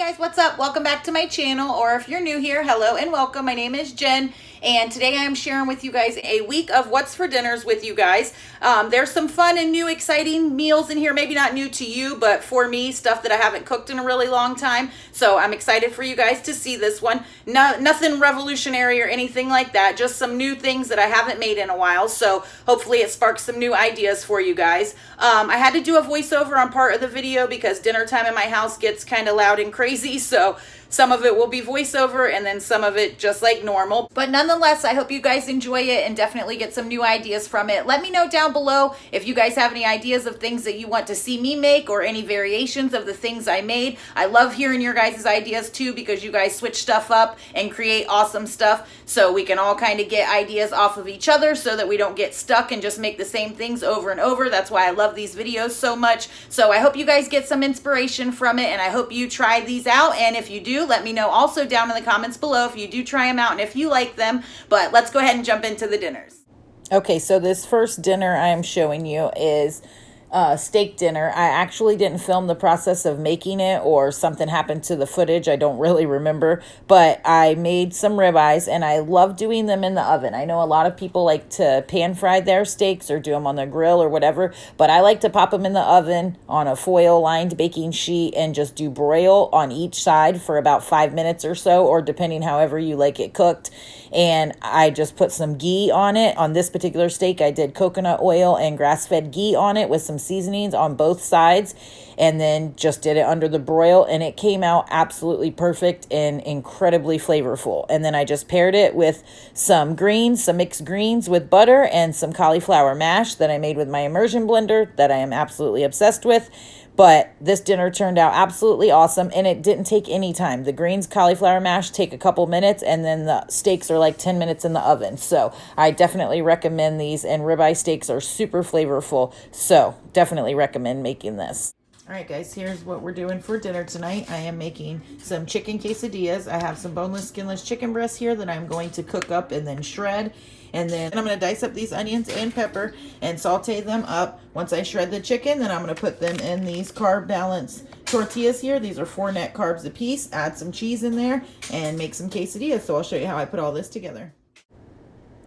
guys, what's up? Welcome back to my channel, or if you're new here, hello and welcome. My name is Jen, and today I am sharing with you guys a week of what's for dinners with you guys. There's some fun and new exciting meals in here, maybe not new to you, but for me, stuff that I haven't cooked in a really long time. So I'm excited for you guys to see this one. Nothing revolutionary or anything like that, just some new things that I haven't made in a while. So hopefully it sparks some new ideas for you guys. I had to do a voiceover on part of the video because dinner time in my house gets kind of loud and crazy, so some of it will be voiceover and then some of it just like normal. But nonetheless, I hope you guys enjoy it and definitely get some new ideas from it. Let me know down below if you guys have any ideas of things that you want to see me make or any variations of the things I made. I love hearing your guys' ideas too, because you guys switch stuff up and create awesome stuff, so we can all kind of get ideas off of each other so that we don't get stuck and just make the same things over and over. That's why I love these videos so much. So I hope you guys get some inspiration from it, and I hope you try these out. And if you do, let me know also down in the comments below if you do try them out and if you like them. But let's go ahead and jump into the dinners. Okay, so this first dinner I am showing you is steak dinner. I actually didn't film the process of making it, or something happened to the footage. I don't really remember, but I made some ribeyes and I love doing them in the oven. I know a lot of people like to pan fry their steaks or do them on the grill or whatever, but I like to pop them in the oven on a foil lined baking sheet and just do broil on each side for about 5 minutes or so, or depending however you like it cooked. And I just put some ghee on it. On this particular steak, I did coconut oil and grass-fed ghee on it with some seasonings on both sides, and then just did it under the broil, and it came out absolutely perfect and incredibly flavorful. And then I just paired it with some greens, some mixed greens with butter, and some cauliflower mash that I made with my immersion blender that I am absolutely obsessed with. But this dinner turned out absolutely awesome, and it didn't take any time. The greens, cauliflower mash take a couple minutes, and then the steaks are like 10 minutes in the oven. So I definitely recommend these, and ribeye steaks are super flavorful. So definitely recommend making this. All right, guys, here's what we're doing for dinner tonight. I am making some chicken quesadillas. I have some boneless, skinless chicken breasts here that I'm going to cook up and then shred. And then I'm going to dice up these onions and pepper and saute them up. Once I shred the chicken, then I'm going to put them in these carb balance tortillas here. These are 4 net carbs a piece. Add some cheese in there and make some quesadillas. So I'll show you how I put all this together.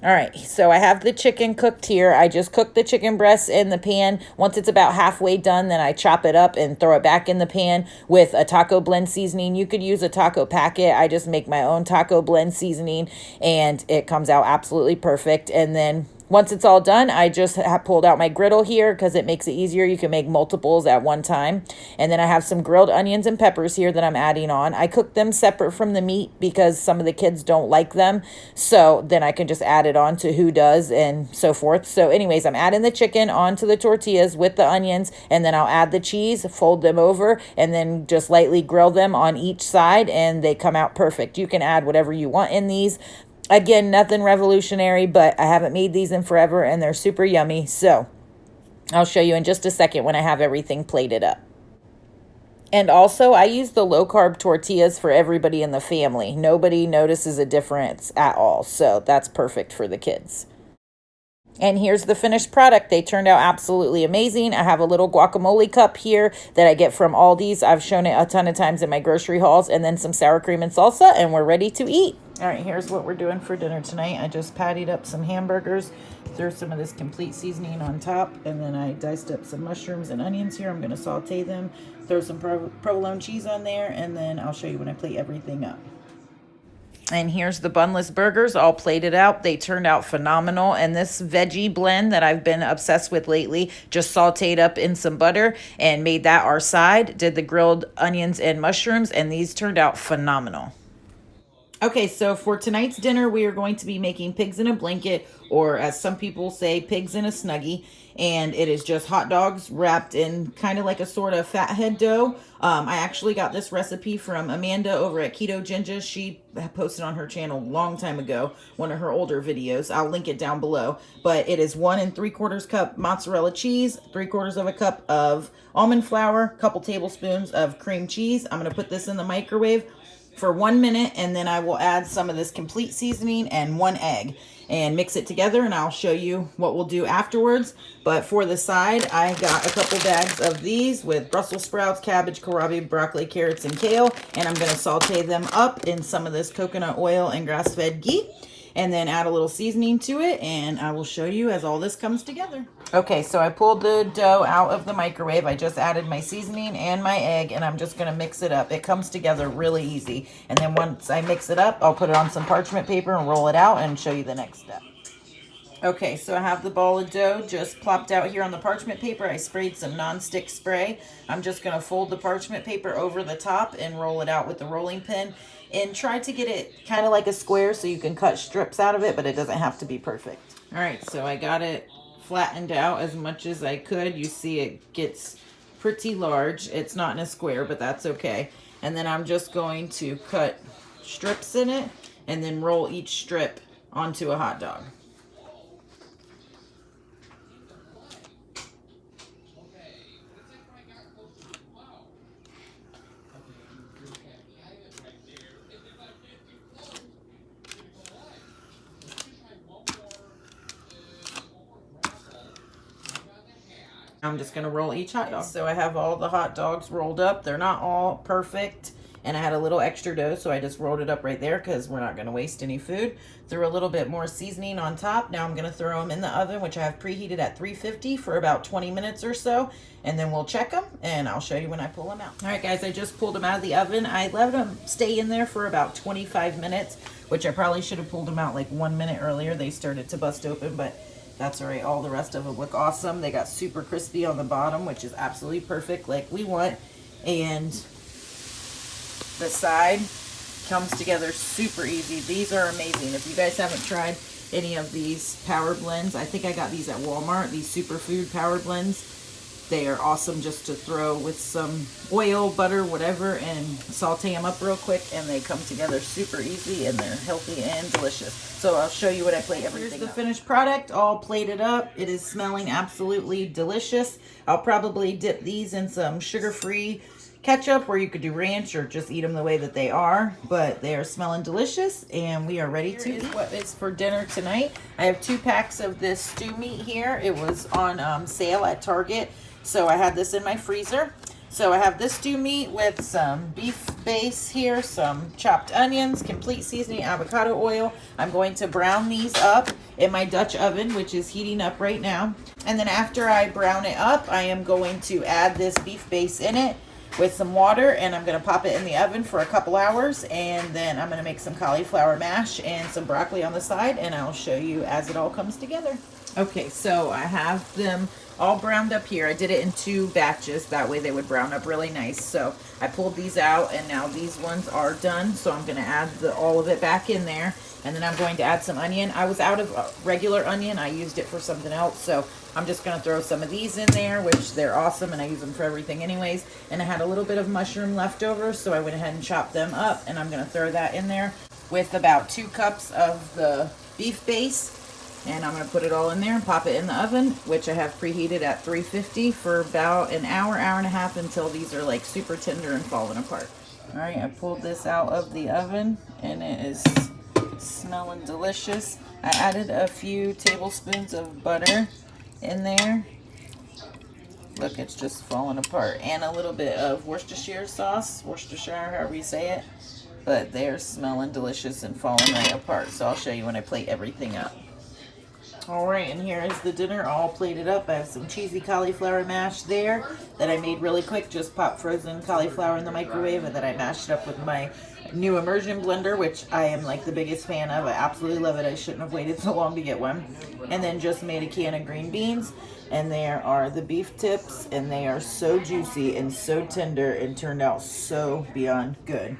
All right, so I have the chicken cooked here. I just cooked the chicken breasts in the pan. Once it's about halfway done, then I chop it up and throw it back in the pan with a taco blend seasoning. You could use a taco packet. I just make my own taco blend seasoning, and it comes out absolutely perfect. And then once it's all done, I just have pulled out my griddle here because it makes it easier. You can make multiples at one time. And then I have some grilled onions and peppers here that I'm adding on. I cook them separate from the meat because some of the kids don't like them. So then I can just add it on to who does and so forth. So anyways, I'm adding the chicken onto the tortillas with the onions, and then I'll add the cheese, fold them over, and then just lightly grill them on each side, and they come out perfect. You can add whatever you want in these. Again, nothing revolutionary, but I haven't made these in forever, and they're super yummy. So I'll show you in just a second when I have everything plated up. And also, I use the low-carb tortillas for everybody in the family. Nobody notices a difference at all, so that's perfect for the kids. And here's the finished product. They turned out absolutely amazing. I have a little guacamole cup here that I get from Aldi's. I've shown it a ton of times in my grocery hauls, and then some sour cream and salsa, and we're ready to eat. All right, here's what we're doing for dinner tonight. I just pattied up some hamburgers, threw some of this complete seasoning on top, and then I diced up some mushrooms and onions here. I'm going to saute them, throw some provolone cheese on there, and then I'll show you when I plate everything up. And here's the bunless burgers all plated out. They turned out phenomenal. And this veggie blend that I've been obsessed with lately, just sauteed up in some butter and made that our side. Did the grilled onions and mushrooms, and these turned out phenomenal. Okay, so for tonight's dinner, we are going to be making pigs in a blanket, or as some people say, pigs in a Snuggie. And it is just hot dogs wrapped in kind of like a sort of fathead dough. I actually got this recipe from Amanda over at Ketoginja. She posted on her channel a long time ago, one of her older videos. I'll link it down below. But it is 1 3/4 cup mozzarella cheese, 3/4 of a cup of almond flour, a couple tablespoons of cream cheese. I'm going to put this in the microwave for 1 minute, and then I will add some of this complete seasoning and 1 egg and mix it together, and I'll show you what we'll do afterwards. But for the side, I got a couple bags of these with Brussels sprouts, cabbage, kohlrabi, broccoli, carrots, and kale, and I'm going to saute them up in some of this coconut oil and grass-fed ghee, and then add a little seasoning to it, and I will show you as all this comes together. Okay, so I pulled the dough out of the microwave. I just added my seasoning and my egg, and I'm just gonna mix it up. It comes together really easy. And then once I mix it up, I'll put it on some parchment paper and roll it out and show you the next step. Okay, so I have the ball of dough just plopped out here on the parchment paper. I sprayed some nonstick spray. I'm just gonna fold the parchment paper over the top and roll it out with the rolling pin. And try to get it kind of like a square so you can cut strips out of it, but it doesn't have to be perfect. All right, so I got it flattened out as much as I could. You see it gets pretty large. It's not in a square, but that's okay. And then I'm just going to cut strips in it and then roll each strip onto a hot dog. I'm just going to roll each hot dog. So I have all the hot dogs rolled up. They're not all perfect, and I had a little extra dough, so I just rolled it up right there because we're not going to waste any food. Threw a little bit more seasoning on top. Now I'm going to throw them in the oven, which I have preheated at 350 for about 20 minutes or so, and then we'll check them, and I'll show you when I pull them out. All right, guys, I just pulled them out of the oven. I let them stay in there for about 25 minutes, which I probably should have pulled them out like 1 minute earlier. They started to bust open, but that's all right. All the rest of them look awesome. They got super crispy on the bottom, which is absolutely perfect like we want. And the side comes together super easy. These are amazing. If you guys haven't tried any of these power blends, I think I got these at Walmart, these superfood power blends. They are awesome just to throw with some oil, butter, whatever, and saute them up real quick, and they come together super easy, and they're healthy and delicious. So I'll show you what I plate everything. Here's the finished product, all plated up. It is smelling absolutely delicious. I'll probably dip these in some sugar-free ketchup, or you could do ranch or just eat them the way that they are, but they are smelling delicious, and we are ready to eat. What is for dinner tonight? I have 2 packs of this stew meat here. It was on sale at Target. So I had this in my freezer. So I have this stew meat with some beef base here, some chopped onions, complete seasoning, avocado oil. I'm going to brown these up in my Dutch oven, which is heating up right now. And then after I brown it up, I am going to add this beef base in it with some water, and I'm going to pop it in the oven for a couple hours, and then I'm going to make some cauliflower mash and some broccoli on the side, and I'll show you as it all comes together. Okay, so I have them all browned up here. I did it in 2 batches, that way they would brown up really nice. So I pulled these out, and now these ones are done, so I'm going to add all of it back in there, and then I'm going to add some onion. I was out of regular onion. I used it for something else, so I'm just going to throw some of these in there, which they're awesome, and I use them for everything anyways. And I had a little bit of mushroom left over, so I went ahead and chopped them up, and I'm going to throw that in there with about 2 cups of the beef base. And I'm going to put it all in there and pop it in the oven, which I have preheated at 350 for about an hour, hour and a half, until these are like super tender and falling apart. All right, I pulled this out of the oven, and it is smelling delicious. I added a few tablespoons of butter in there. Look, it's just falling apart. And a little bit of Worcestershire sauce, Worcestershire, however you say it. But they're smelling delicious and falling right apart. So I'll show you when I plate everything up. All right, and here is the dinner all plated up. I have some cheesy cauliflower mash there that I made really quick. Just popped frozen cauliflower in the microwave, and then I mashed it up with my new immersion blender, which I am like the biggest fan of. I absolutely love it. I shouldn't have waited so long to get one. And then just made a can of green beans, and there are the beef tips, and they are so juicy and so tender and turned out so beyond good.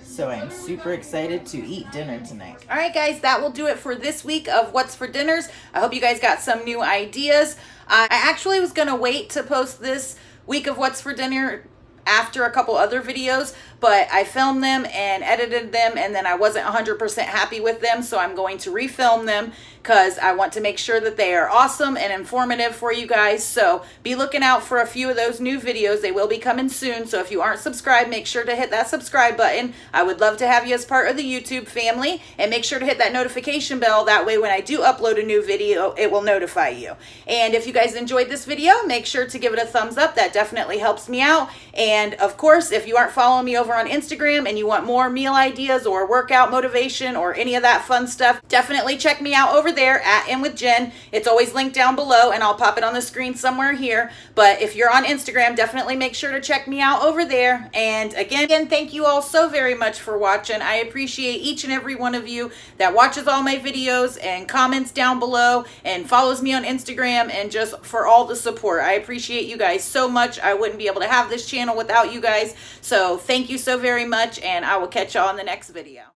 So I'm super excited to eat dinner tonight. All right, guys, that will do it for this week of What's for Dinners. I hope you guys got some new ideas. I actually was going to wait to post this week of What's for Dinner after a couple other videos, but I filmed them and edited them, and then I wasn't 100% happy with them, so I'm going to refilm them because I want to make sure that they are awesome and informative for you guys. So be looking out for a few of those new videos. They will be coming soon, so if you aren't subscribed, make sure to hit that subscribe button. I would love to have you as part of the YouTube family, and make sure to hit that notification bell. That way when I do upload a new video, it will notify you. And if you guys enjoyed this video, make sure to give it a thumbs up. That definitely helps me out. And of course, if you aren't following me over on Instagram and you want more meal ideas or workout motivation or any of that fun stuff, definitely check me out over there at InWithJen. It's always linked down below, and I'll pop it on the screen somewhere here. But if you're on Instagram, definitely make sure to check me out over there. And again, thank you all so very much for watching. I appreciate each and every one of you that watches all my videos and comments down below and follows me on Instagram, and just for all the support. I appreciate you guys so much. I wouldn't be able to have this channel without you guys. So thank you so very much, and I will catch y'all in the next video.